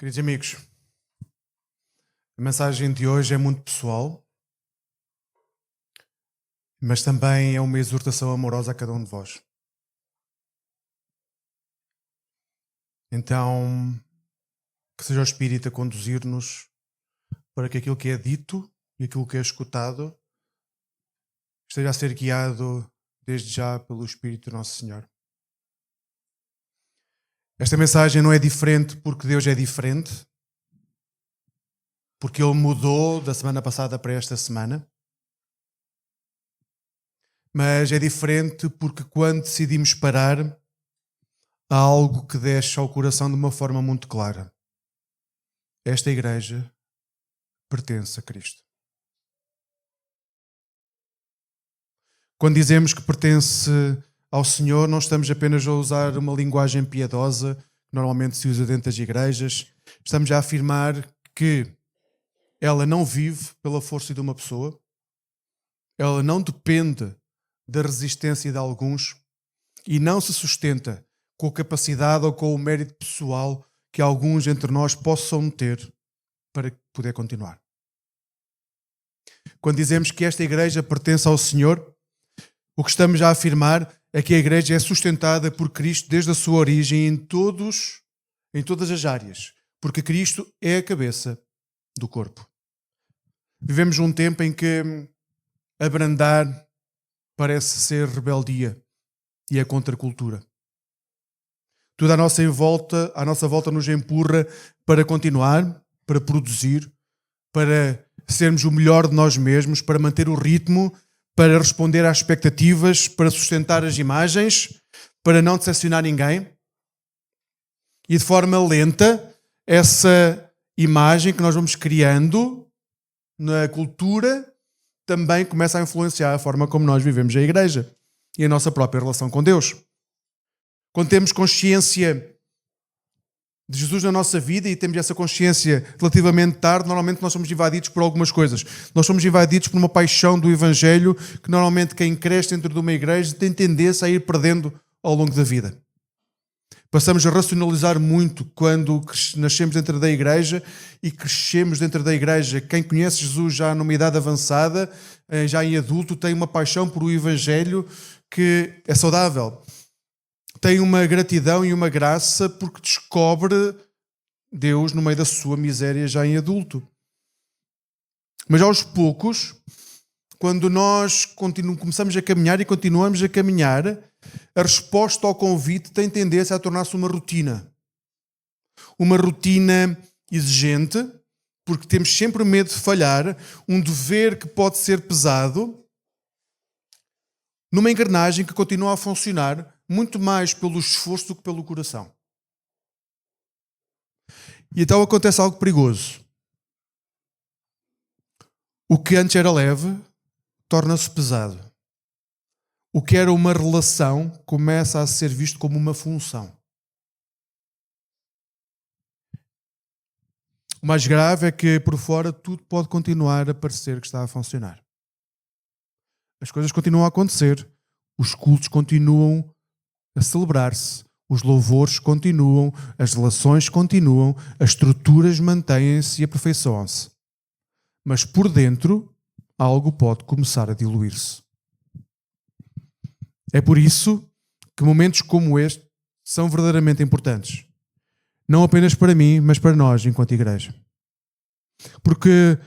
Queridos amigos, a mensagem de hoje é muito pessoal, mas também é uma exortação amorosa a cada um de vós. Então, que seja o Espírito a conduzir-nos para que aquilo que é dito e aquilo que é escutado esteja a ser guiado desde já pelo Espírito do Nosso Senhor. Esta mensagem não é diferente porque Deus é diferente, porque Ele mudou da semana passada para esta semana, mas é diferente porque quando decidimos parar, há algo que desce ao coração de uma forma muito clara. Esta igreja pertence a Cristo. Quando dizemos que pertence ao Senhor, não estamos apenas a usar uma linguagem piedosa, que normalmente se usa dentro das igrejas. Estamos a afirmar que ela não vive pela força de uma pessoa, ela não depende da resistência de alguns e não se sustenta com a capacidade ou com o mérito pessoal que alguns entre nós possam ter para poder continuar. Quando dizemos que esta igreja pertence ao Senhor, o que estamos a afirmar é que a igreja é sustentada por Cristo desde a sua origem em todas as áreas, porque Cristo é a cabeça do corpo. Vivemos um tempo em que abrandar parece ser rebeldia e é contracultura. Tudo à nossa volta nos empurra para continuar, para produzir, para sermos o melhor de nós mesmos, para manter o ritmo, para responder às expectativas, para sustentar as imagens, para não decepcionar ninguém. E de forma lenta, essa imagem que nós vamos criando na cultura também começa a influenciar a forma como nós vivemos a igreja e a nossa própria relação com Deus. Quando temos consciência de Jesus na nossa vida e temos essa consciência relativamente tarde, normalmente nós somos invadidos por algumas coisas. Nós somos invadidos por uma paixão do Evangelho que normalmente quem cresce dentro de uma igreja tem tendência a ir perdendo ao longo da vida. Passamos a racionalizar muito quando nascemos dentro da igreja e crescemos dentro da igreja. Quem conhece Jesus já numa idade avançada, já em adulto, tem uma paixão por o Evangelho que é saudável. Tem uma gratidão e uma graça porque descobre Deus no meio da sua miséria já em adulto. Mas aos poucos, quando nós começamos a caminhar e continuamos a caminhar, a resposta ao convite tem tendência a tornar-se uma rotina. Uma rotina exigente, porque temos sempre medo de falhar, um dever que pode ser pesado, numa engrenagem que continua a funcionar muito mais pelo esforço do que pelo coração. E então acontece algo perigoso. O que antes era leve torna-se pesado. O que era uma relação começa a ser visto como uma função. O mais grave é que por fora tudo pode continuar a parecer que está a funcionar. As coisas continuam a acontecer, os cultos continuam a celebrar-se, os louvores continuam, as relações continuam, as estruturas mantêm-se e aperfeiçoam-se. Mas por dentro, algo pode começar a diluir-se. É por isso que momentos como este são verdadeiramente importantes. Não apenas para mim, mas para nós, enquanto igreja. Porque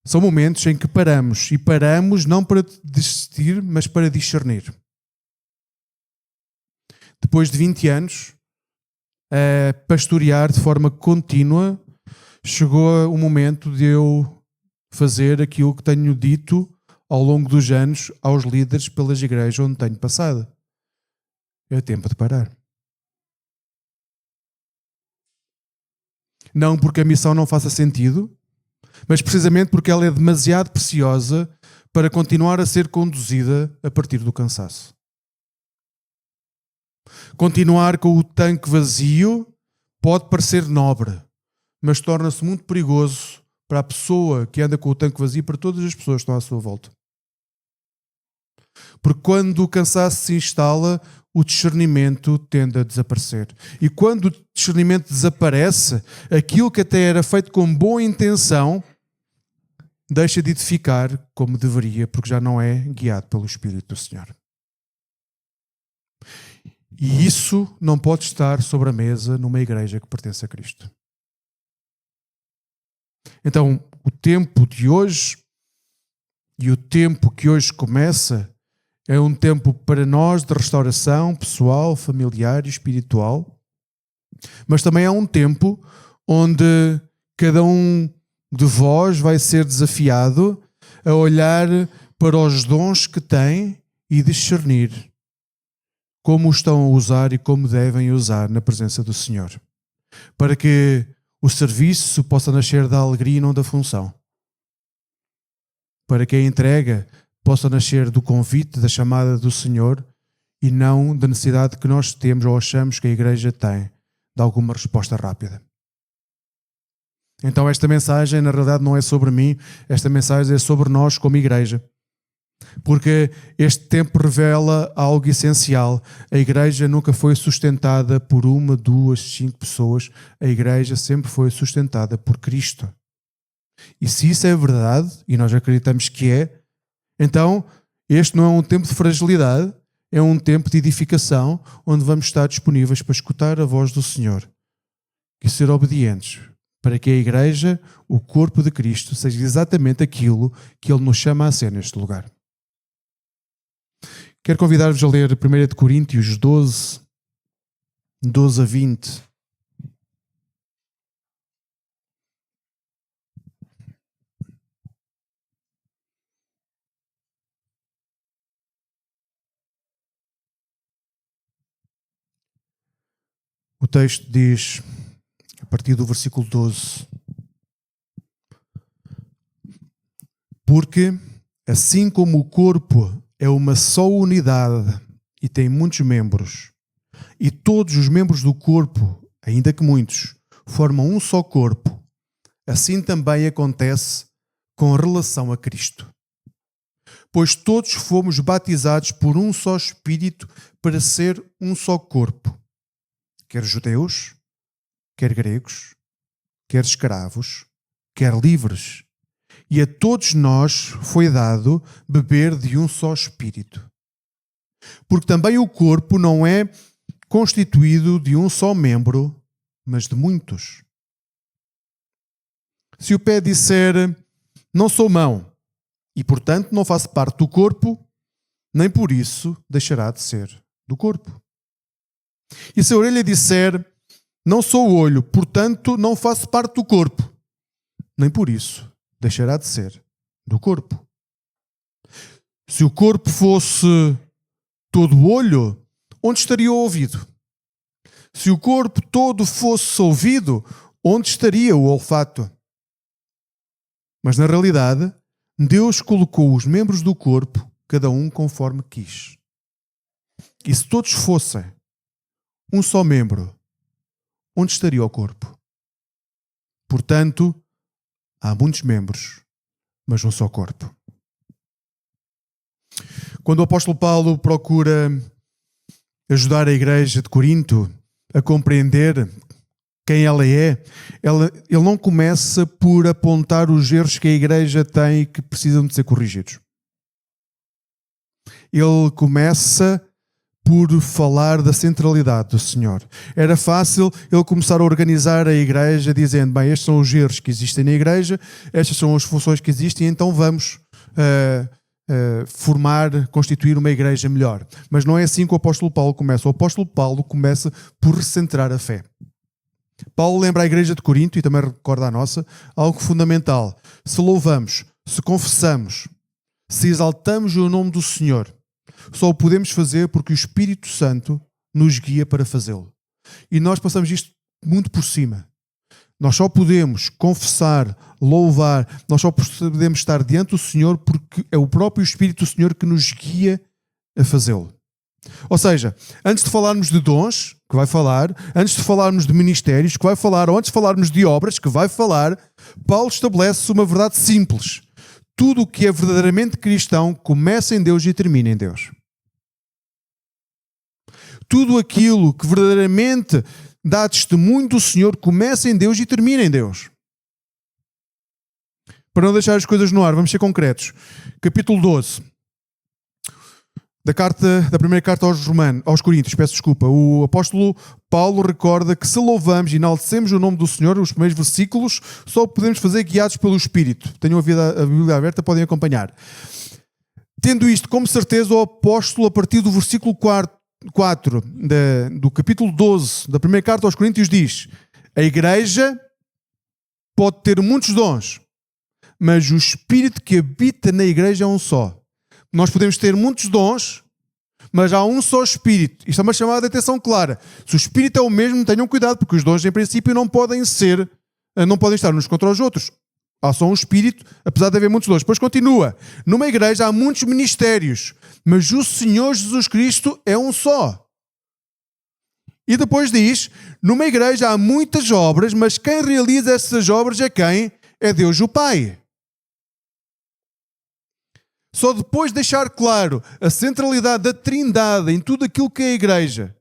são momentos em que paramos, e paramos não para desistir, mas para discernir. Depois de 20 anos a pastorear de forma contínua, chegou o momento de eu fazer aquilo que tenho dito ao longo dos anos aos líderes pelas igrejas onde tenho passado. É tempo de parar. Não porque a missão não faça sentido, mas precisamente porque ela é demasiado preciosa para continuar a ser conduzida a partir do cansaço. Continuar com o tanque vazio pode parecer nobre, mas torna-se muito perigoso para a pessoa que anda com o tanque vazio e para todas as pessoas que estão à sua volta. Porque quando o cansaço se instala, o discernimento tende a desaparecer. E quando o discernimento desaparece, aquilo que até era feito com boa intenção deixa de edificar como deveria, porque já não é guiado pelo Espírito do Senhor. E isso não pode estar sobre a mesa numa igreja que pertence a Cristo. Então, o tempo de hoje e o tempo que hoje começa é um tempo para nós de restauração pessoal, familiar e espiritual, mas também é um tempo onde cada um de vós vai ser desafiado a olhar para os dons que tem e discernir como os estão a usar e como devem usar na presença do Senhor, para que o serviço possa nascer da alegria e não da função, para que a entrega possa nascer do convite, da chamada do Senhor e não da necessidade que nós temos ou achamos que a igreja tem de alguma resposta rápida. Então esta mensagem na realidade não é sobre mim, esta mensagem é sobre nós como igreja. Porque este tempo revela algo essencial. A igreja nunca foi sustentada por 1, 2, 5 pessoas. A igreja sempre foi sustentada por Cristo. E se isso é verdade, e nós acreditamos que é, então este não é um tempo de fragilidade, é um tempo de edificação, onde vamos estar disponíveis para escutar a voz do Senhor e ser obedientes, para que a igreja, o corpo de Cristo, seja exatamente aquilo que Ele nos chama a ser neste lugar. Quero convidar-vos a ler 1 Coríntios 12, 12 a 20. O texto diz, a partir do versículo 12: Porque, assim como o corpo é uma só unidade e tem muitos membros, e todos os membros do corpo, ainda que muitos, formam um só corpo, assim também acontece com relação a Cristo. Pois todos fomos batizados por um só Espírito para ser um só corpo, quer judeus, quer gregos, quer escravos, quer livres. E a todos nós foi dado beber de um só Espírito. Porque também o corpo não é constituído de um só membro, mas de muitos. Se o pé disser, não sou mão, e portanto não faço parte do corpo, nem por isso deixará de ser do corpo. E se a orelha disser, não sou olho, portanto não faço parte do corpo, nem por isso deixará de ser do corpo. Se o corpo fosse todo olho, onde estaria o ouvido? Se o corpo todo fosse ouvido, onde estaria o olfato? Mas na realidade, Deus colocou os membros do corpo, cada um conforme quis. E se todos fossem um só membro, onde estaria o corpo? Portanto, há muitos membros, mas um só corpo. Quando o apóstolo Paulo procura ajudar a igreja de Corinto a compreender quem ela é, ele não começa por apontar os erros que a igreja tem e que precisam de ser corrigidos. Ele começa por falar da centralidade do Senhor. Era fácil ele começar a organizar a igreja dizendo, bem, estes são os erros que existem na igreja, estas são as funções que existem, então vamos constituir uma igreja melhor. Mas não é assim que o apóstolo Paulo começa. O apóstolo Paulo começa por recentrar a fé. Paulo lembra a igreja de Corinto, e também recorda a nossa, algo fundamental. Se louvamos, se confessamos, se exaltamos o nome do Senhor, só o podemos fazer porque o Espírito Santo nos guia para fazê-lo. E nós passamos isto muito por cima. Nós só podemos confessar, louvar, nós só podemos estar diante do Senhor porque é o próprio Espírito do Senhor que nos guia a fazê-lo. Ou seja, antes de falarmos de dons, que vai falar, antes de falarmos de ministérios, que vai falar, ou antes de falarmos de obras, que vai falar, Paulo estabelece uma verdade simples. Tudo o que é verdadeiramente cristão começa em Deus e termina em Deus. Tudo aquilo que verdadeiramente dá testemunho do Senhor, começa em Deus e termina em Deus. Para não deixar as coisas no ar, vamos ser concretos. Capítulo 12 da primeira carta aos Coríntios, peço desculpa. O apóstolo Paulo recorda que se louvamos e enaltecemos o nome do Senhor, os primeiros versículos, só podemos fazer guiados pelo Espírito. Tenham a Bíblia aberta, podem acompanhar. Tendo isto como certeza, o apóstolo, a partir do versículo 4 do capítulo 12 da primeira carta aos Coríntios, diz: a igreja pode ter muitos dons, mas o Espírito que habita na igreja é um só. Nós podemos ter muitos dons, mas há um só Espírito. Isto é uma chamada de atenção clara. Se o Espírito é o mesmo, tenham cuidado, porque os dons, em princípio, não podem estar uns contra os outros. Há só um Espírito, apesar de haver muitos dons. Depois continua. Numa igreja há muitos ministérios, mas o Senhor Jesus Cristo é um só. E depois diz, numa igreja há muitas obras, mas quem realiza essas obras é quem? É Deus o Pai. Só depois de deixar claro a centralidade da Trindade em tudo aquilo que é a igreja,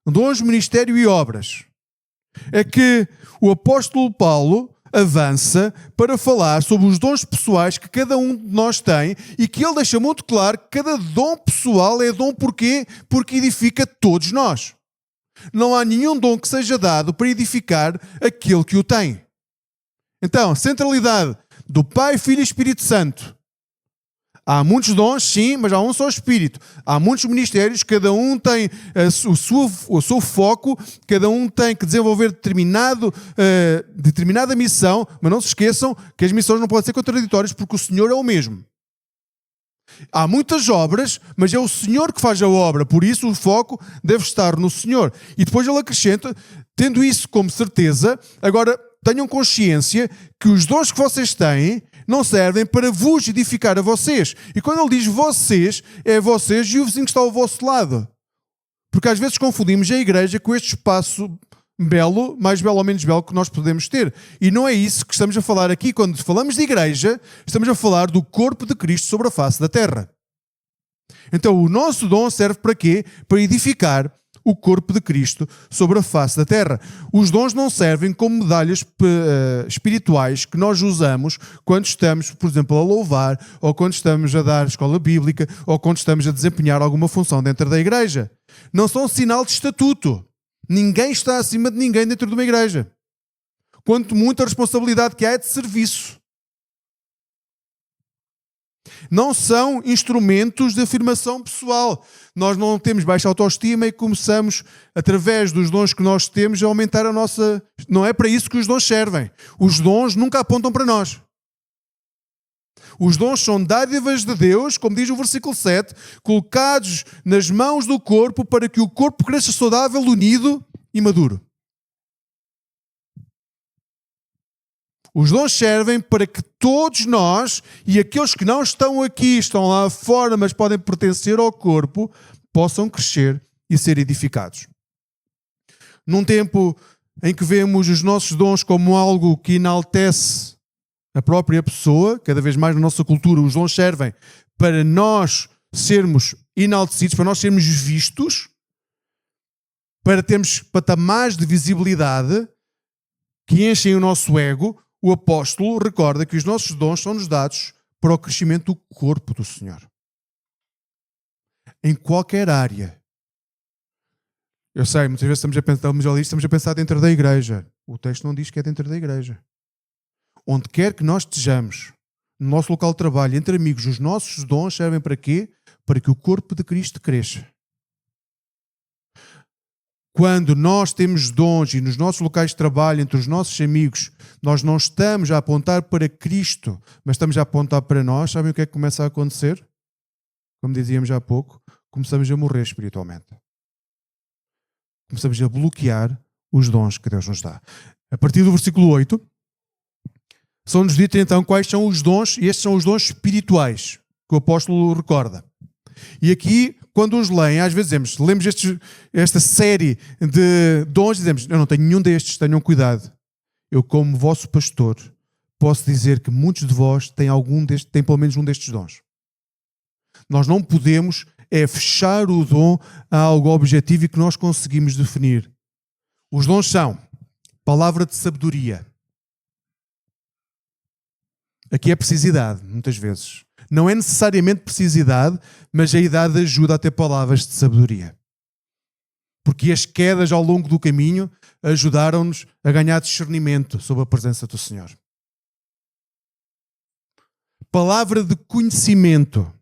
dons, ministério e obras, é que o apóstolo Paulo avança para falar sobre os dons pessoais que cada um de nós tem e que ele deixa muito claro que cada dom pessoal é dom porquê? Porque edifica todos nós. Não há nenhum dom que seja dado para edificar aquele que o tem. Então, centralidade do Pai, Filho e Espírito Santo. Há muitos dons, sim, mas há um só Espírito. Há muitos ministérios, cada um tem o seu foco, cada um tem que desenvolver determinada missão, mas não se esqueçam que as missões não podem ser contraditórias porque o Senhor é o mesmo. Há muitas obras, mas é o Senhor que faz a obra, por isso o foco deve estar no Senhor. E depois ele acrescenta, tendo isso como certeza, agora tenham consciência que os dons que vocês têm não servem para vos edificar a vocês. E quando ele diz vocês, é vocês e o vizinho que está ao vosso lado. Porque às vezes confundimos a igreja com este espaço belo, mais belo ou menos belo que nós podemos ter. E não é isso que estamos a falar aqui. Quando falamos de igreja, estamos a falar do corpo de Cristo sobre a face da terra. Então o nosso dom serve para quê? Para edificar o corpo de Cristo sobre a face da terra. Os dons não servem como medalhas espirituais que nós usamos quando estamos, por exemplo, a louvar, ou quando estamos a dar escola bíblica, ou quando estamos a desempenhar alguma função dentro da igreja. Não são sinal de estatuto. Ninguém está acima de ninguém dentro de uma igreja. Quanto muita responsabilidade que há é de serviço. Não são instrumentos de afirmação pessoal. Nós não temos baixa autoestima e começamos, através dos dons que nós temos, a aumentar a nossa... Não é para isso que os dons servem. Os dons nunca apontam para nós. Os dons são dádivas de Deus, como diz o versículo 7, colocados nas mãos do corpo para que o corpo cresça saudável, unido e maduro. Os dons servem para que todos nós e aqueles que não estão aqui, estão lá fora, mas podem pertencer ao corpo, possam crescer e ser edificados. Num tempo em que vemos os nossos dons como algo que enaltece a própria pessoa, cada vez mais na nossa cultura os dons servem para nós sermos enaltecidos, para nós sermos vistos, para termos patamares de visibilidade que enchem o nosso ego. O apóstolo recorda que os nossos dons são-nos dados para o crescimento do corpo do Senhor. Em qualquer área. Eu sei, muitas vezes estamos a pensar dentro da igreja. O texto não diz que é dentro da igreja. Onde quer que nós estejamos, no nosso local de trabalho, entre amigos, os nossos dons servem para quê? Para que o corpo de Cristo cresça. Quando nós temos dons e nos nossos locais de trabalho, entre os nossos amigos, nós não estamos a apontar para Cristo, mas estamos a apontar para nós, sabem o que é que começa a acontecer? Como dizíamos há pouco, começamos a morrer espiritualmente. Começamos a bloquear os dons que Deus nos dá. A partir do versículo 8, são-nos ditos então quais são os dons, e estes são os dons espirituais que o apóstolo recorda. E aqui, quando os leem, às vezes lemos esta série de dons e dizemos, eu não tenho nenhum destes, tenham cuidado. Eu, como vosso pastor, posso dizer que muitos de vós têm pelo menos um destes dons. Nós não podemos fechar o dom a algo objetivo e que nós conseguimos definir. Os dons são palavra de sabedoria. Aqui é precisidade, muitas vezes. Não é necessariamente precisidade, mas a idade ajuda a ter palavras de sabedoria. Porque as quedas ao longo do caminho ajudaram-nos a ganhar discernimento sobre a presença do Senhor. Palavra de conhecimento.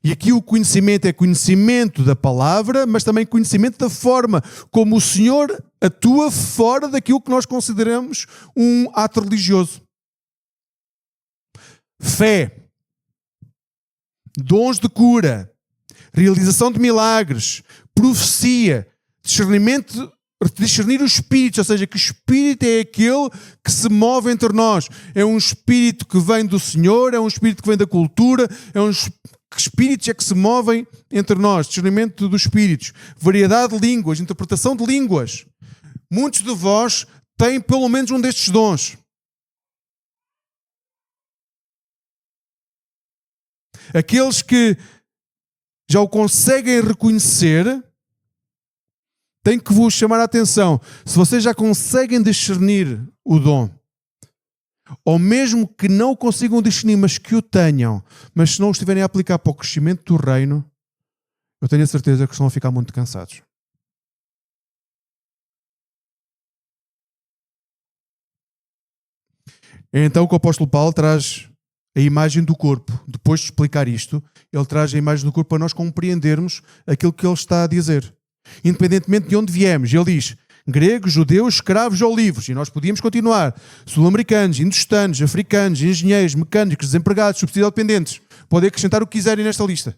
E aqui o conhecimento é conhecimento da palavra, mas também conhecimento da forma como o Senhor atua fora daquilo que nós consideramos um ato religioso. Fé, dons de cura, realização de milagres, profecia, discernir os espíritos, ou seja, que o espírito é aquele que se move entre nós. É um espírito que vem do Senhor, é um espírito que vem da cultura, que espíritos é que se movem entre nós. Discernimento dos espíritos, variedade de línguas, interpretação de línguas. Muitos de vós têm pelo menos um destes dons. Aqueles que já o conseguem reconhecer, têm que vos chamar a atenção. Se vocês já conseguem discernir o dom, ou mesmo que não o consigam discernir, mas que o tenham, mas se não o estiverem a aplicar para o crescimento do reino, eu tenho a certeza que estão a ficar muito cansados. Então o que o apóstolo Paulo traz a imagem do corpo. Depois de explicar isto, ele traz a imagem do corpo para nós compreendermos aquilo que ele está a dizer. Independentemente de onde viemos. Ele diz gregos, judeus, escravos ou livres. E nós podíamos continuar. Sul-americanos, indistanos, africanos, engenheiros, mecânicos, desempregados, subsidiodependentes. Podem acrescentar o que quiserem nesta lista.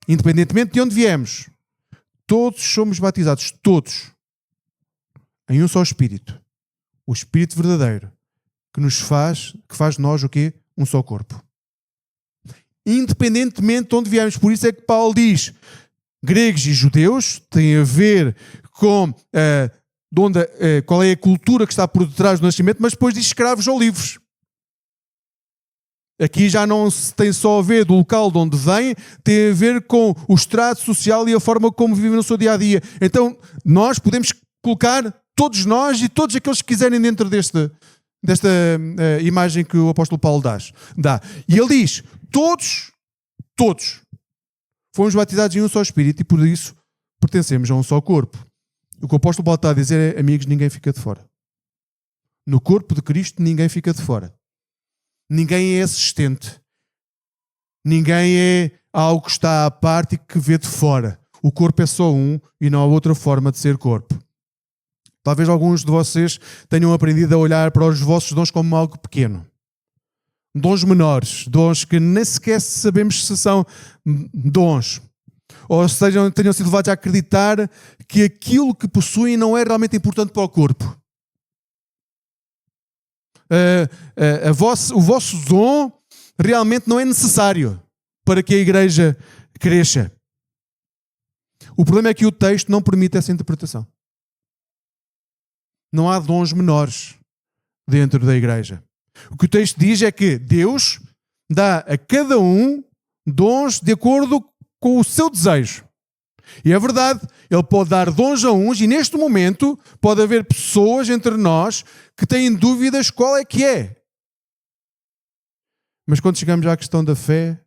Independentemente de onde viemos, todos somos batizados, todos, em um só Espírito. O Espírito verdadeiro, que faz de nós o quê? Um só corpo. Independentemente de onde viemos. Por isso é que Paulo diz, gregos e judeus têm a ver com qual é a cultura que está por detrás do nascimento, mas depois diz escravos ou livres. Aqui já não se tem só a ver do local de onde vem, tem a ver com o estrato social e a forma como vivem no seu dia-a-dia. Então, nós podemos colocar todos nós e todos aqueles que quiserem dentro desta imagem que o apóstolo Paulo dá. E ele diz, todos fomos batizados em um só Espírito e por isso pertencemos a um só corpo. O que o apóstolo Paulo está a dizer é, amigos, ninguém fica de fora. No corpo de Cristo ninguém fica de fora. Ninguém é assistente. Ninguém é algo que está à parte e que vê de fora. O corpo é só um e não há outra forma de ser corpo. Talvez alguns de vocês tenham aprendido a olhar para os vossos dons como algo pequeno. Dons menores, dons que nem sequer sabemos se são dons. Ou seja, tenham sido levados a acreditar que aquilo que possuem não é realmente importante para o corpo. O vosso dom realmente não é necessário para que a igreja cresça. O problema é que o texto não permite essa interpretação. Não há dons menores dentro da igreja. O que o texto diz é que Deus dá a cada um dons de acordo com o seu desejo. E é verdade, Ele pode dar dons a uns e neste momento pode haver pessoas entre nós que têm dúvidas qual é que é. Mas quando chegamos à questão da fé,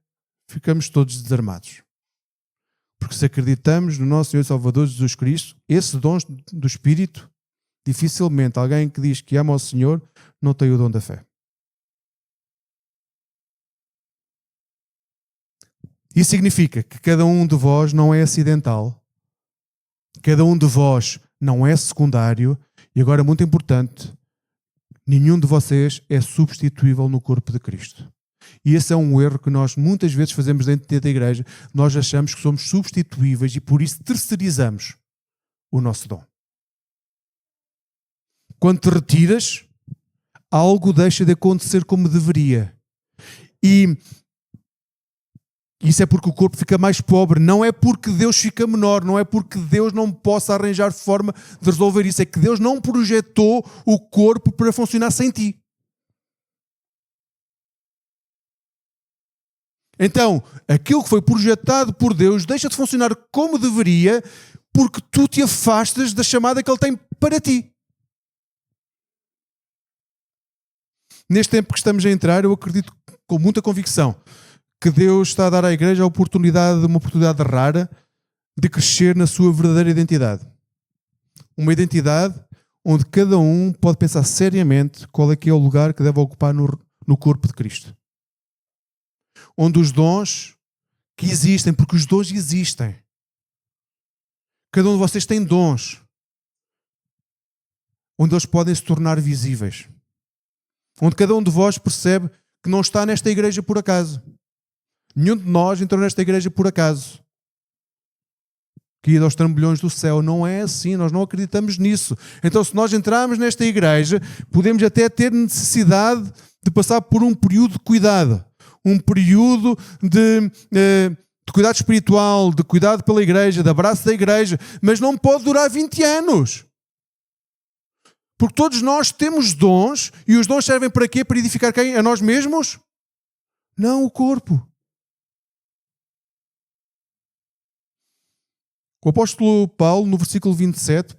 ficamos todos desarmados. Porque se acreditamos no nosso Senhor e Salvador Jesus Cristo, esse dom do Espírito, dificilmente alguém que diz que ama o Senhor não tem o dom da fé. Isso significa que cada um de vós não é acidental, cada um de vós não é secundário e agora, muito importante, nenhum de vocês é substituível no corpo de Cristo. E esse é um erro que nós muitas vezes fazemos dentro da igreja. Nós achamos que somos substituíveis e por isso terceirizamos o nosso dom. Quando te retiras, algo deixa de acontecer como deveria. E isso é porque o corpo fica mais pobre. Não é porque Deus fica menor. Não é porque Deus não possa arranjar forma de resolver isso. É que Deus não projetou o corpo para funcionar sem ti. Então, aquilo que foi projetado por Deus deixa de funcionar como deveria porque tu te afastas da chamada que Ele tem para ti. Neste tempo que estamos a entrar, eu acredito com muita convicção que Deus está a dar à igreja uma oportunidade rara de crescer na sua verdadeira identidade. Uma identidade onde cada um pode pensar seriamente qual é que é o lugar que deve ocupar no corpo de Cristo. Onde os dons que existem, porque os dons existem. Cada um de vocês tem dons. Onde eles podem se tornar visíveis. Onde cada um de vós percebe que não está nesta igreja por acaso. Nenhum de nós entrou nesta igreja por acaso. Que ia aos trambolhões do céu. Não é assim, nós não acreditamos nisso. Então, se nós entrarmos nesta igreja, podemos até ter necessidade de passar por um período de cuidado. Um período de cuidado espiritual, de cuidado pela igreja, de abraço da igreja, mas não pode durar 20 anos. Porque todos nós temos dons, e os dons servem para quê? Para edificar quem? A nós mesmos? Não, o corpo. O apóstolo Paulo, no versículo 27,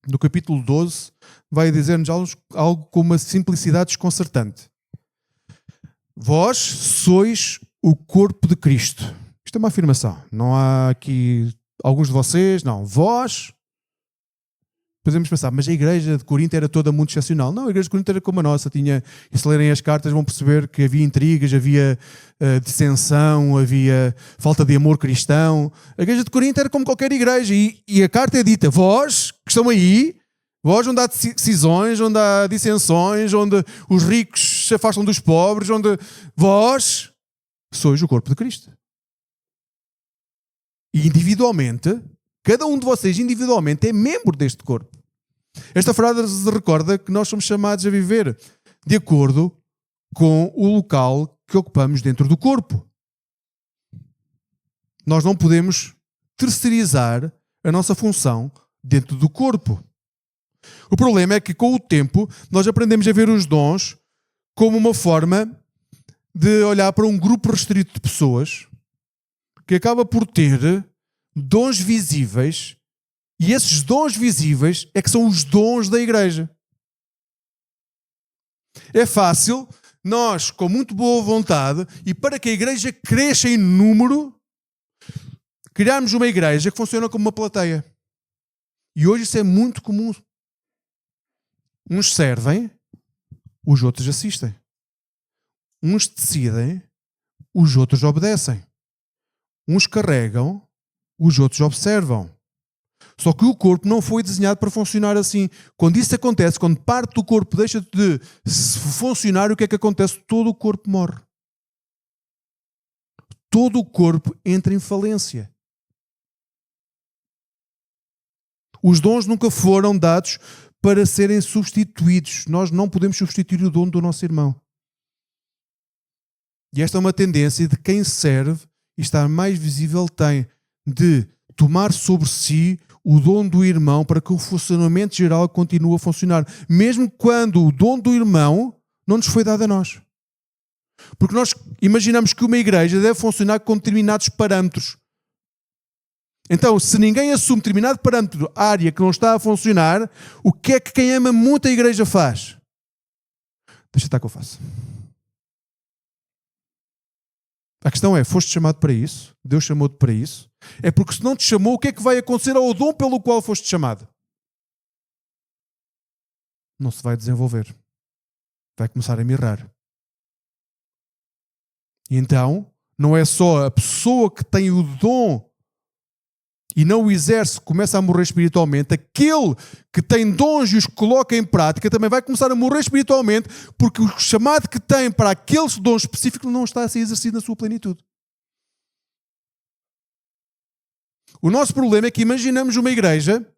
do capítulo 12, vai dizer-nos algo com uma simplicidade desconcertante. Vós sois o corpo de Cristo. Isto é uma afirmação. Não há aqui alguns de vocês, não. Vós. Podemos pensar, mas a igreja de Corinto era toda muito excepcional. Não, a igreja de Corinto era como a nossa. E se lerem as cartas vão perceber que havia intrigas, havia dissensão, havia falta de amor cristão. A igreja de Corinto era como qualquer igreja. E a carta é dita, vós que estão aí, vós onde há decisões, onde há dissensões, onde os ricos se afastam dos pobres, onde vós sois o corpo de Cristo. E individualmente, cada um de vocês individualmente é membro deste corpo. Esta frase recorda que nós somos chamados a viver de acordo com o local que ocupamos dentro do corpo. Nós não podemos terceirizar a nossa função dentro do corpo. O problema é que com o tempo nós aprendemos a ver os dons como uma forma de olhar para um grupo restrito de pessoas que acaba por ter dons visíveis, e esses dons visíveis é que são os dons da igreja. É fácil nós, com muito boa vontade, e para que a igreja cresça em número, criarmos uma igreja que funciona como uma plateia. E hoje isso é muito comum. Uns servem, os outros assistem. Uns decidem, os outros obedecem. Uns carregam, os outros observam. Só que o corpo não foi desenhado para funcionar assim. Quando isso acontece, quando parte do corpo deixa de funcionar, o que é que acontece? Todo o corpo morre. Todo o corpo entra em falência. Os dons nunca foram dados para serem substituídos. Nós não podemos substituir o dom do nosso irmão. E esta é uma tendência de quem serve e estar mais visível tem de tomar sobre si o dom do irmão para que o funcionamento geral continue a funcionar. Mesmo quando o dom do irmão não nos foi dado a nós. Porque nós imaginamos que uma igreja deve funcionar com determinados parâmetros. Então, se ninguém assume determinado parâmetro, área que não está a funcionar, o que é que quem ama muito a igreja faz? Deixa estar que eu faço. A questão é, foste chamado para isso? Deus chamou-te para isso? É porque se não te chamou, o que é que vai acontecer ao dom pelo qual foste chamado? Não se vai desenvolver. Vai começar a mirrar. E então, não é só a pessoa que tem o dom e não o exerce, começa a morrer espiritualmente. Aquele que tem dons e os coloca em prática também vai começar a morrer espiritualmente, porque o chamado que tem para aquele dom específico não está a ser exercido na sua plenitude. O nosso problema é que imaginamos uma igreja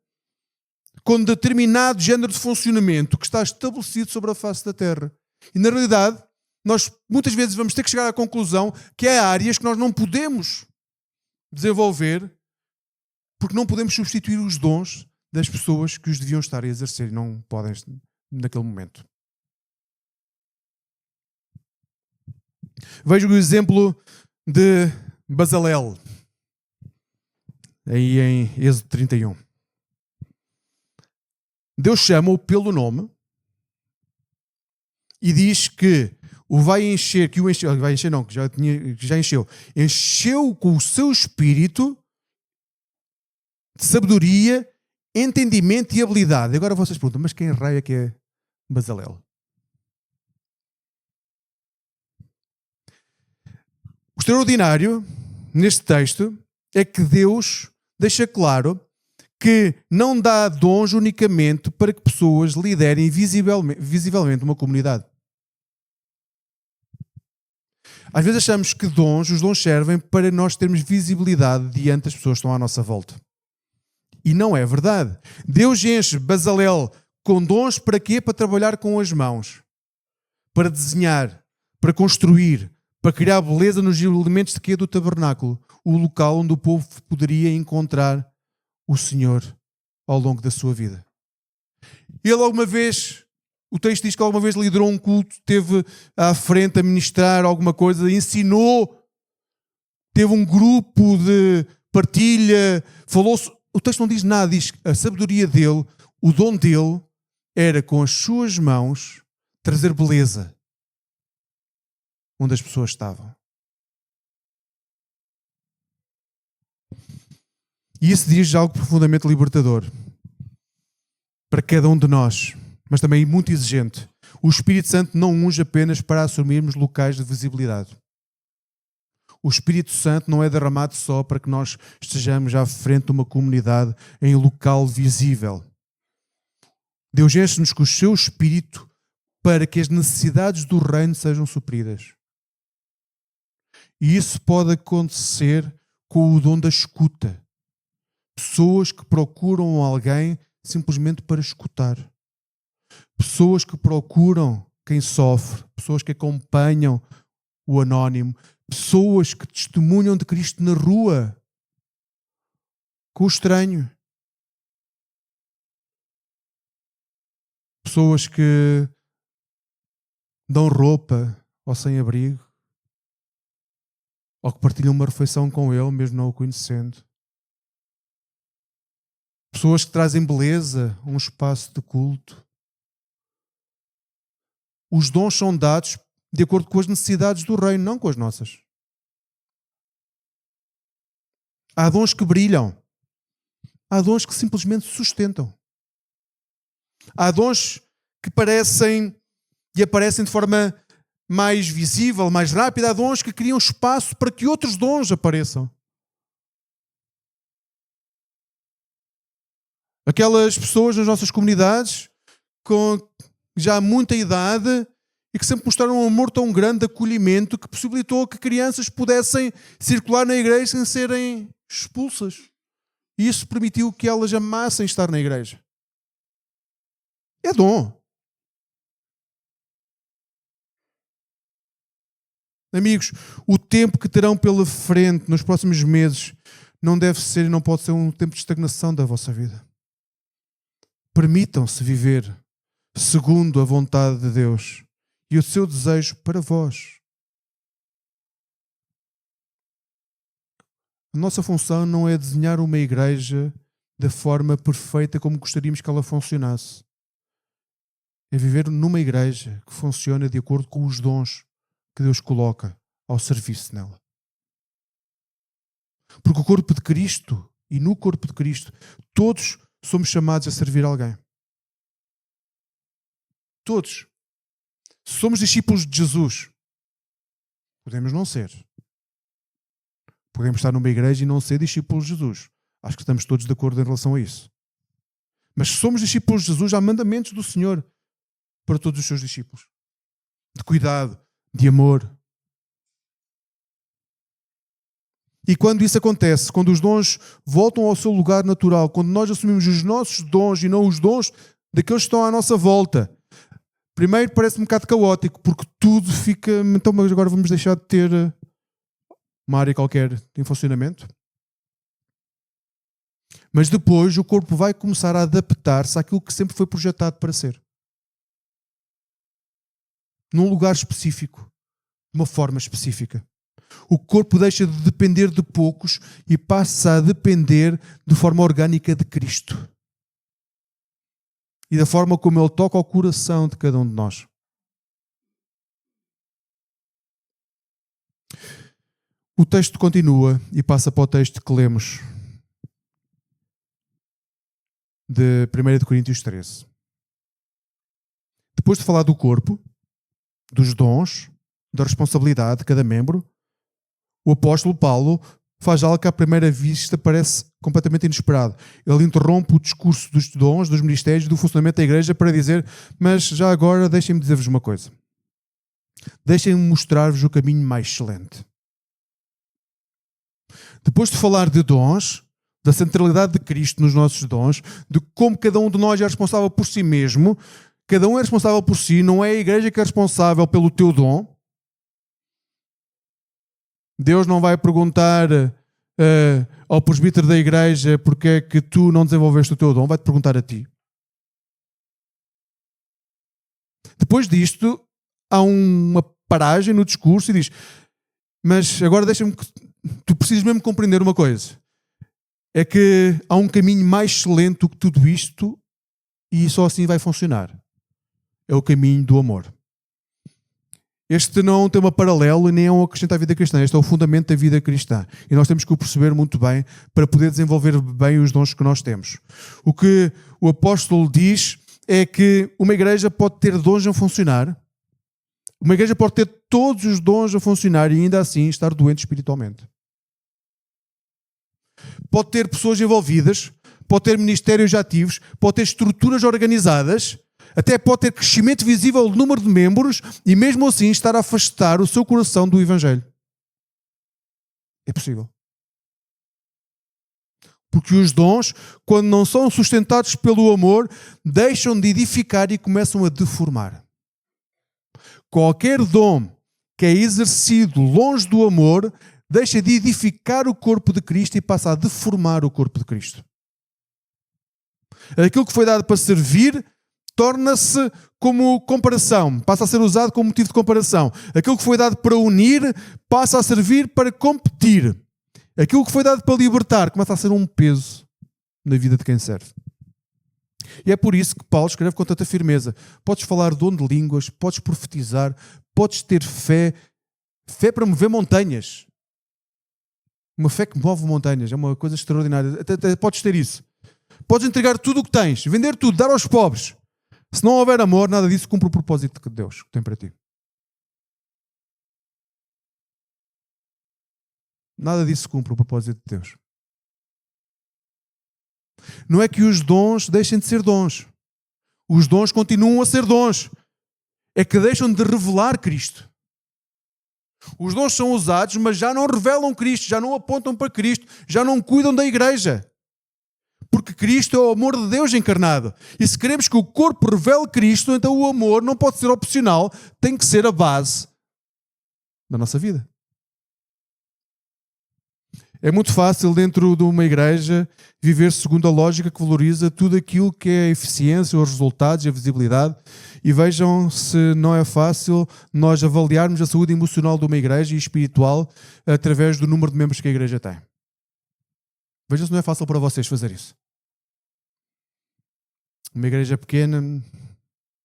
com determinado género de funcionamento que está estabelecido sobre a face da terra. E na realidade, nós muitas vezes vamos ter que chegar à conclusão que há áreas que nós não podemos desenvolver porque não podemos substituir os dons das pessoas que os deviam estar a exercer e não podem naquele momento. Vejo o exemplo de Bezalel, aí em Êxodo 31. Deus chama-o pelo nome e diz que o vai encher, que já encheu. Encheu com o seu espírito de sabedoria, entendimento e habilidade. Agora vocês perguntam, mas quem raio é que é Bezalel? O extraordinário neste texto é que Deus deixa claro que não dá dons unicamente para que pessoas liderem visivelmente uma comunidade. Às vezes achamos que os dons servem para nós termos visibilidade diante das pessoas que estão à nossa volta. E não é verdade. Deus enche Bezalel com dons para quê? Para trabalhar com as mãos. Para desenhar, para construir, para criar beleza nos elementos de quê? Do tabernáculo. O local onde o povo poderia encontrar o Senhor ao longo da sua vida. Ele alguma vez, o texto diz que alguma vez liderou um culto, esteve à frente a ministrar alguma coisa, ensinou, teve um grupo de partilha, falou. O texto não diz nada, diz que a sabedoria dele, o dom dele, era com as suas mãos trazer beleza onde as pessoas estavam. E isso diz algo profundamente libertador para cada um de nós, mas também muito exigente. O Espírito Santo não unge apenas para assumirmos locais de visibilidade. O Espírito Santo não é derramado só para que nós estejamos à frente de uma comunidade em local visível. Deus enche-nos com o seu Espírito para que as necessidades do reino sejam supridas. E isso pode acontecer com o dom da escuta. Pessoas que procuram alguém simplesmente para escutar. Pessoas que procuram quem sofre. Pessoas que acompanham o anónimo. Pessoas que testemunham de Cristo na rua. Com o estranho. Pessoas que dão roupa ao sem-abrigo. Ou que partilham uma refeição com ele, mesmo não o conhecendo. Pessoas que trazem beleza a um espaço de culto. Os dons são dados de acordo com as necessidades do reino, não com as nossas. Há dons que brilham. Há dons que simplesmente sustentam. Há dons que aparecem de forma mais visível, mais rápida. Há dons que criam espaço para que outros dons apareçam. Aquelas pessoas nas nossas comunidades com já muita idade e que sempre mostraram um amor tão grande de acolhimento que possibilitou que crianças pudessem circular na igreja sem serem expulsas. E isso permitiu que elas amassem estar na igreja. É dom. Amigos, o tempo que terão pela frente nos próximos meses não deve ser e não pode ser um tempo de estagnação da vossa vida. Permitam-se viver segundo a vontade de Deus e o seu desejo para vós. A nossa função não é desenhar uma igreja da forma perfeita como gostaríamos que ela funcionasse. É viver numa igreja que funciona de acordo com os dons que Deus coloca ao serviço nela. Porque o corpo de Cristo, e no corpo de Cristo, todos somos chamados a servir alguém. Todos. Se somos discípulos de Jesus, podemos não ser. Podemos estar numa igreja e não ser discípulos de Jesus. Acho que estamos todos de acordo em relação a isso. Mas se somos discípulos de Jesus, há mandamentos do Senhor para todos os seus discípulos. De cuidado, de amor. E quando isso acontece, quando os dons voltam ao seu lugar natural, quando nós assumimos os nossos dons e não os dons daqueles que estão à nossa volta, primeiro parece um bocado caótico, porque tudo fica... Então, mas agora vamos deixar de ter uma área qualquer em funcionamento? Mas depois o corpo vai começar a adaptar-se àquilo que sempre foi projetado para ser. Num lugar específico, de uma forma específica. O corpo deixa de depender de poucos e passa a depender de forma orgânica de Cristo. E da forma como Ele toca ao coração de cada um de nós. O texto continua e passa para o texto que lemos de 1 Coríntios 13. Depois de falar do corpo, dos dons, da responsabilidade de cada membro, o apóstolo Paulo faz algo que à primeira vista parece completamente inesperado. Ele interrompe o discurso dos dons, dos ministérios, do funcionamento da igreja para dizer: mas já agora deixem-me dizer-vos uma coisa. Deixem-me mostrar-vos o caminho mais excelente. Depois de falar de dons, da centralidade de Cristo nos nossos dons, de como cada um de nós é responsável por si mesmo, cada um é responsável por si, não é a igreja que é responsável pelo teu dom. Deus não vai perguntar ao presbítero da igreja porque é que tu não desenvolveste o teu dom, vai-te perguntar a ti. Depois disto, há uma paragem no discurso e diz: mas agora deixa-me que tu precisas mesmo compreender uma coisa. É que há um caminho mais excelente do que tudo isto e só assim vai funcionar. É o caminho do amor. Este não é um tema paralelo e nem é um acrescento à vida cristã. Este é o fundamento da vida cristã. E nós temos que o perceber muito bem para poder desenvolver bem os dons que nós temos. O que o apóstolo diz é que uma igreja pode ter dons a funcionar. Uma igreja pode ter todos os dons a funcionar e ainda assim estar doente espiritualmente. Pode ter pessoas envolvidas, pode ter ministérios ativos, pode ter estruturas organizadas, até pode ter crescimento visível do número de membros e mesmo assim estar a afastar o seu coração do Evangelho. É possível. Porque os dons, quando não são sustentados pelo amor, deixam de edificar e começam a deformar. Qualquer dom que é exercido longe do amor deixa de edificar o corpo de Cristo e passa a deformar o corpo de Cristo. Aquilo que foi dado para servir torna-se como comparação, passa a ser usado como motivo de comparação. Aquilo que foi dado para unir passa a servir para competir. Aquilo que foi dado para libertar começa a ser um peso na vida de quem serve. E é por isso que Paulo escreve com tanta firmeza. Podes falar dom de línguas, podes profetizar, podes ter fé para mover montanhas. Uma fé que move montanhas, é uma coisa extraordinária. Até podes ter isso. Podes entregar tudo o que tens, vender tudo, dar aos pobres. Se não houver amor, nada disso cumpre o propósito que Deus tem para ti. Nada disso cumpre o propósito de Deus. Não é que os dons deixem de ser dons. Os dons continuam a ser dons. É que deixam de revelar Cristo. Os dons são usados, mas já não revelam Cristo, já não apontam para Cristo, já não cuidam da igreja. Porque Cristo é o amor de Deus encarnado. E se queremos que o corpo revele Cristo, então o amor não pode ser opcional, tem que ser a base da nossa vida. É muito fácil dentro de uma igreja viver segundo a lógica que valoriza tudo aquilo que é a eficiência, os resultados e a visibilidade. E vejam se não é fácil nós avaliarmos a saúde emocional de uma igreja e espiritual através do número de membros que a igreja tem. Vejam se não é fácil para vocês fazer isso. Uma igreja pequena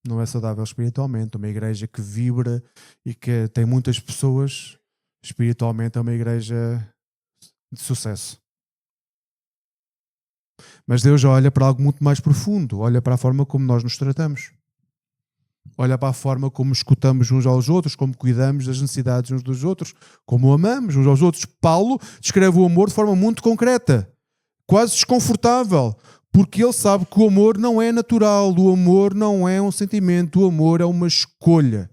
não é saudável espiritualmente. Uma igreja que vibra e que tem muitas pessoas, espiritualmente é uma igreja de sucesso. Mas Deus olha para algo muito mais profundo. Olha para a forma como nós nos tratamos. Olha para a forma como escutamos uns aos outros, como cuidamos das necessidades uns dos outros, como amamos uns aos outros. Paulo descreve o amor de forma muito concreta, quase desconfortável, porque ele sabe que o amor não é natural, o amor não é um sentimento, o amor é uma escolha.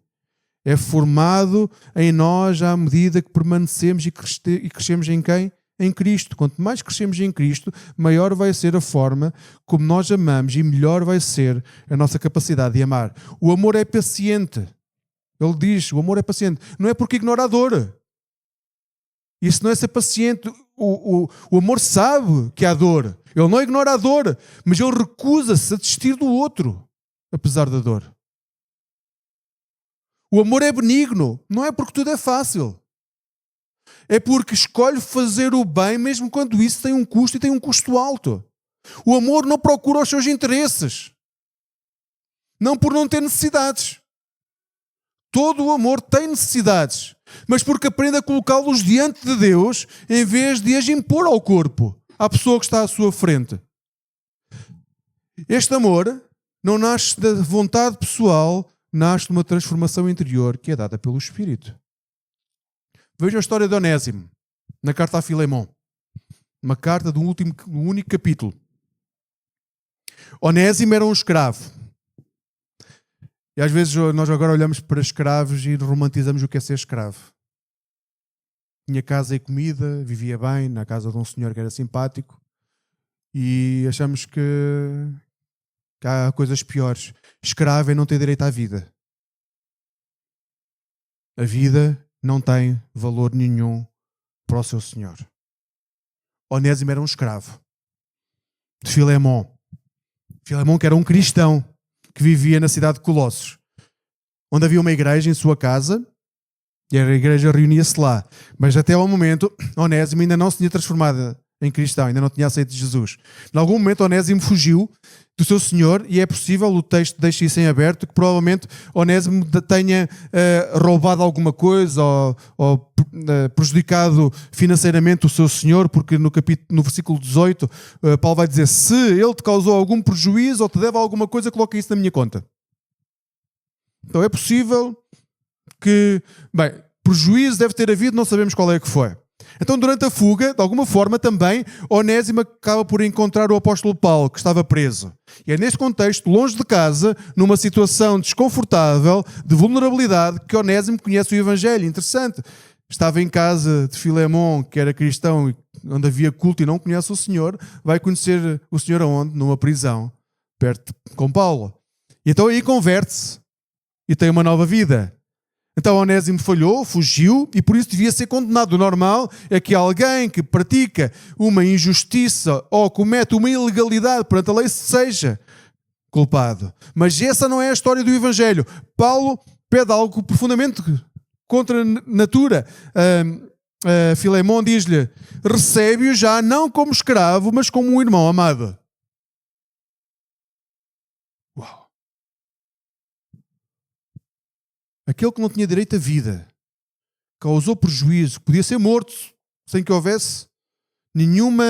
É formado em nós à medida que permanecemos e crescemos em quem? Em Cristo. Quanto mais crescemos em Cristo, maior vai ser a forma como nós amamos e melhor vai ser a nossa capacidade de amar. O amor é paciente. Ele diz, o amor é paciente. Não é porque ignora a dor. Isso não é ser paciente. O amor sabe que há dor. Ele não ignora a dor, mas ele recusa-se a desistir do outro, apesar da dor. O amor é benigno, não é porque tudo é fácil. É porque escolhe fazer o bem mesmo quando isso tem um custo e tem um custo alto. O amor não procura os seus interesses. Não por não ter necessidades. Todo o amor tem necessidades, mas porque aprende a colocá-los diante de Deus em vez de as impor ao corpo, à pessoa que está à sua frente. Este amor não nasce da vontade pessoal, nasce de uma transformação interior que é dada pelo Espírito. Vejam a história de Onésimo, na carta a Filemón. Uma carta do único capítulo. Onésimo era um escravo. E às vezes nós agora olhamos para escravos e romantizamos o que é ser escravo. Tinha casa e comida, vivia bem, na casa de um senhor que era simpático. E achamos que há coisas piores. Escravo é não ter direito à vida. A vida não tem valor nenhum para o seu senhor. Onésimo era um escravo de Filemón. Filemón que era um cristão que vivia na cidade de Colossos, onde havia uma igreja em sua casa, e a igreja reunia-se lá. Mas até ao momento, Onésimo ainda não se tinha transformado em cristão, ainda não tinha aceito Jesus. Em algum momento, Onésimo fugiu do seu senhor, e é possível, o texto deixa isso em aberto, que provavelmente Onésimo tenha roubado alguma coisa ou prejudicado financeiramente o seu senhor, porque no versículo 18 Paulo vai dizer: se ele te causou algum prejuízo ou te deve alguma coisa, coloca isso na minha conta. Então é possível que, bem, prejuízo deve ter havido, não sabemos qual é que foi. Então, durante a fuga, de alguma forma também, Onésimo acaba por encontrar o apóstolo Paulo, que estava preso. E é neste contexto, longe de casa, numa situação desconfortável, de vulnerabilidade, que Onésimo conhece o Evangelho. Interessante. Estava em casa de Filemón, que era cristão, onde havia culto e não conhece o Senhor. Vai conhecer o Senhor aonde? Numa prisão, perto com Paulo. E então aí converte-se e tem uma nova vida. Então Onésimo falhou, fugiu, e por isso devia ser condenado. O normal é que alguém que pratica uma injustiça ou comete uma ilegalidade perante a lei seja culpado. Mas essa não é a história do Evangelho. Paulo pede algo profundamente contra a natura. Filemón diz-lhe: recebe-o já não como escravo, mas como um irmão amado. Uau! Aquele que não tinha direito à vida, causou prejuízo, podia ser morto sem que houvesse nenhuma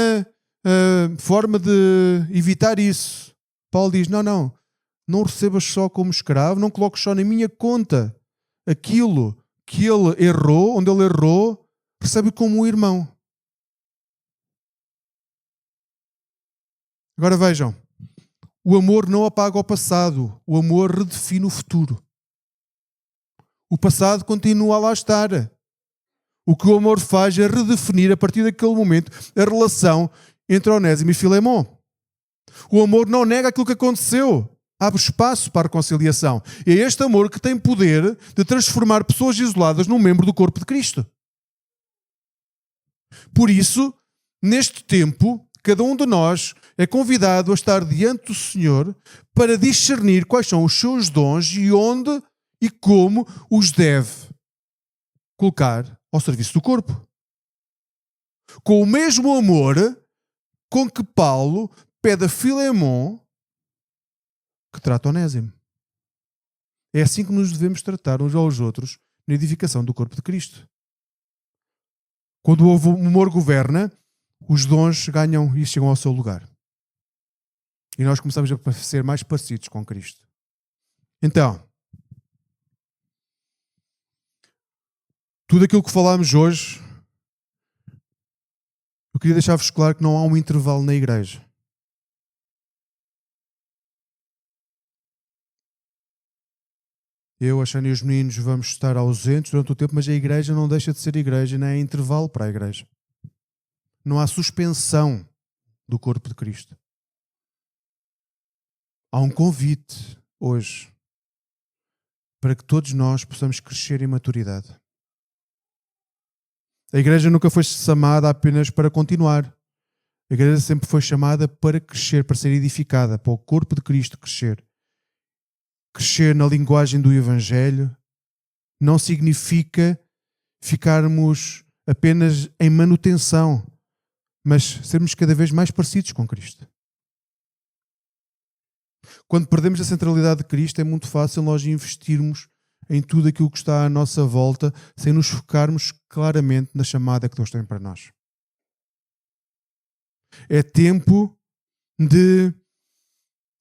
forma de evitar isso. Paulo diz: não recebas só como escravo, não coloques só na minha conta aquilo que ele errou, onde ele errou, recebe como um irmão. Agora vejam, o amor não apaga o passado, o amor redefine o futuro. O passado continua a lá estar. O que o amor faz é redefinir, a partir daquele momento, a relação entre Onésimo e Filemón. O amor não nega aquilo que aconteceu. Abre espaço para a reconciliação. É este amor que tem poder de transformar pessoas isoladas num membro do corpo de Cristo. Por isso, neste tempo, cada um de nós é convidado a estar diante do Senhor para discernir quais são os seus dons e onde e como os deve colocar ao serviço do corpo. Com o mesmo amor com que Paulo pede a Filemón que trata Onésimo. É assim que nos devemos tratar uns aos outros na edificação do corpo de Cristo. Quando o amor governa, os dons ganham e chegam ao seu lugar. E nós começamos a ser mais parecidos com Cristo. Então, tudo aquilo que falámos hoje, eu queria deixar-vos claro que não há um intervalo na igreja. Eu, a Xana e os meninos vamos estar ausentes durante o tempo, mas a igreja não deixa de ser igreja, nem há intervalo para a igreja. Não há suspensão do corpo de Cristo. Há um convite hoje para que todos nós possamos crescer em maturidade. A igreja nunca foi chamada apenas para continuar. A igreja sempre foi chamada para crescer, para ser edificada, para o corpo de Cristo crescer. Crescer na linguagem do Evangelho, não significa ficarmos apenas em manutenção, mas sermos cada vez mais parecidos com Cristo. Quando perdemos a centralidade de Cristo, é muito fácil nós investirmos em tudo aquilo que está à nossa volta, sem nos focarmos claramente na chamada que Deus tem para nós. É tempo de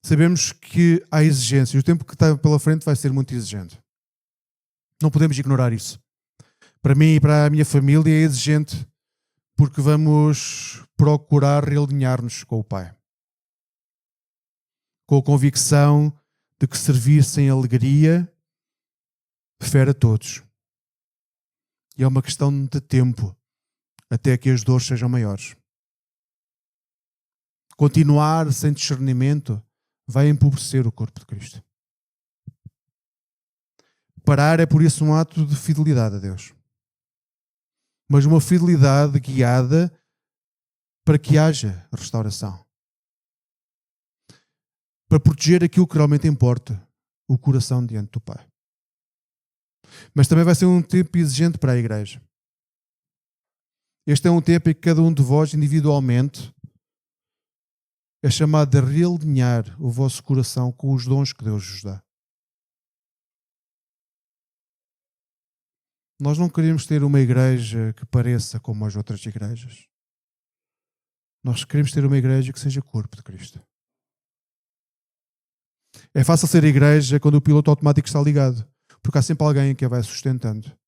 sabermos que há exigências. O tempo que está pela frente vai ser muito exigente. Não podemos ignorar isso. Para mim e para a minha família é exigente porque vamos procurar realinhar-nos com o Pai. Com a convicção de que servir sem alegria fere a todos. E é uma questão de tempo até que as dores sejam maiores. Continuar sem discernimento vai empobrecer o corpo de Cristo. Parar é por isso um ato de fidelidade a Deus. Mas uma fidelidade guiada para que haja restauração. Para proteger aquilo que realmente importa, o coração diante do Pai. Mas também vai ser um tempo exigente para a igreja. Este é um tempo em que cada um de vós, individualmente, é chamado a realinhar o vosso coração com os dons que Deus vos dá. Nós não queremos ter uma igreja que pareça como as outras igrejas. Nós queremos ter uma igreja que seja corpo de Cristo. É fácil ser igreja quando o piloto automático está ligado, porque há sempre alguém que a vai sustentando.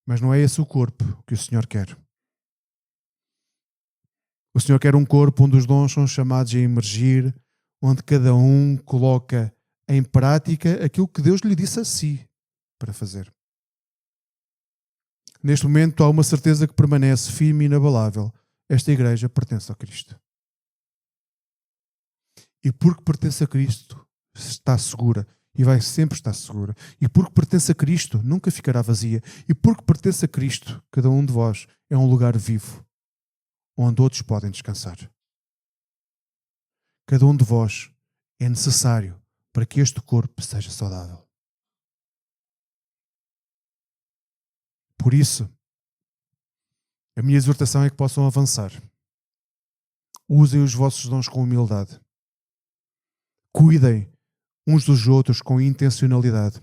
Mas não é esse o corpo que o Senhor quer. O Senhor quer um corpo onde os dons são chamados a emergir, onde cada um coloca em prática aquilo que Deus lhe disse a si para fazer. Neste momento há uma certeza que permanece firme e inabalável. Esta igreja pertence a Cristo. E porque pertence a Cristo, está segura e vai sempre estar segura. E porque pertence a Cristo, nunca ficará vazia. E porque pertence a Cristo, cada um de vós é um lugar vivo, onde outros podem descansar. Cada um de vós é necessário para que este corpo seja saudável. Por isso, a minha exortação é que possam avançar. Usem os vossos dons com humildade. Cuidem uns dos outros com intencionalidade.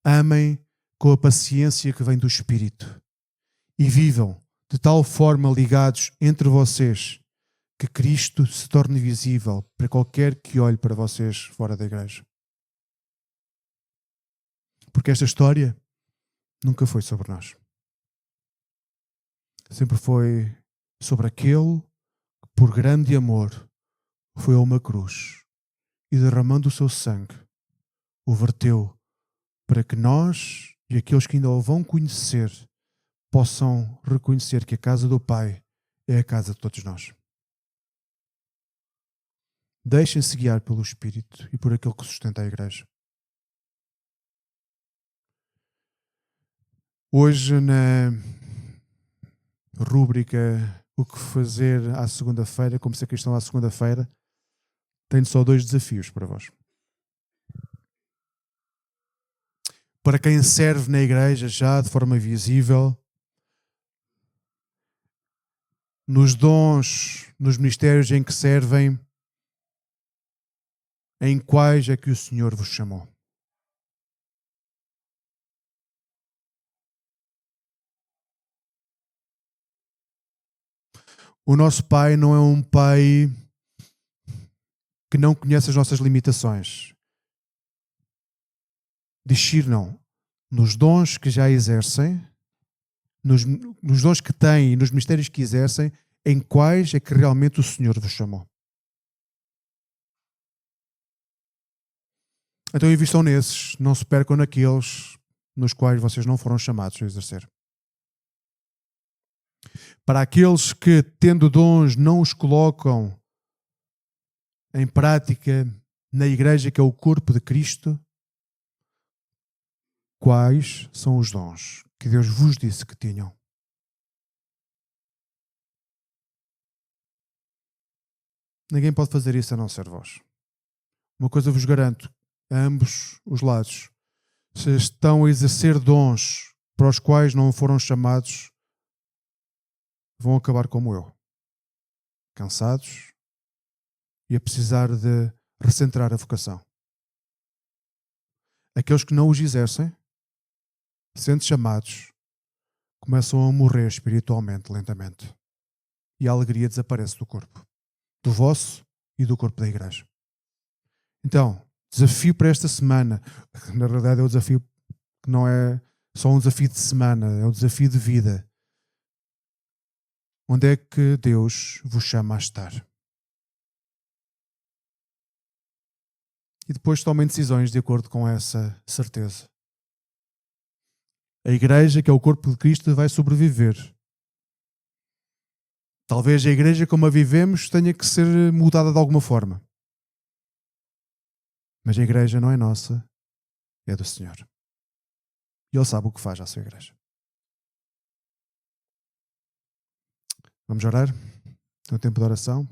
Amem com a paciência que vem do Espírito. E vivam de tal forma ligados entre vocês que Cristo se torne visível para qualquer que olhe para vocês fora da igreja. Porque esta história nunca foi sobre nós. Sempre foi sobre aquele que, por grande amor, foi a uma cruz e, derramando o seu sangue, o verteu para que nós e aqueles que ainda o vão conhecer possam reconhecer que a casa do Pai é a casa de todos nós. Deixem-se guiar pelo Espírito e por aquele que sustenta a igreja. Hoje, na rúbrica O que fazer à segunda-feira, como ser cristão à segunda-feira, tenho só 2 desafios para vós. Para quem serve na igreja já de forma visível, nos dons, nos ministérios em que servem, em quais é que o Senhor vos chamou? O nosso Pai não é um Pai que não conhece as nossas limitações. Discernam nos dons que já exercem, nos dons que têm e nos mistérios que exercem, em quais é que realmente o Senhor vos chamou. Então investam nesses, não se percam naqueles nos quais vocês não foram chamados a exercer. Para aqueles que, tendo dons, não os colocam em prática na igreja que é o corpo de Cristo, quais são os dons que Deus vos disse que tinham? Ninguém pode fazer isso a não ser vós. Uma coisa vos garanto, a ambos os lados. Se estão a exercer dons para os quais não foram chamados, vão acabar como eu, cansados e a precisar de recentrar a vocação. Aqueles que não os exercem, sendo chamados, começam a morrer espiritualmente, lentamente. E a alegria desaparece do corpo, do vosso e do corpo da igreja. Então, desafio para esta semana, na realidade é um desafio que não é só um desafio de semana, é um desafio de vida. Onde é que Deus vos chama a estar? E depois tomem decisões de acordo com essa certeza. A igreja, que é o corpo de Cristo, vai sobreviver. Talvez a igreja como a vivemos tenha que ser mudada de alguma forma. Mas a igreja não é nossa, é do Senhor. E Ele sabe o que faz à sua igreja. Vamos orar? No tempo de oração.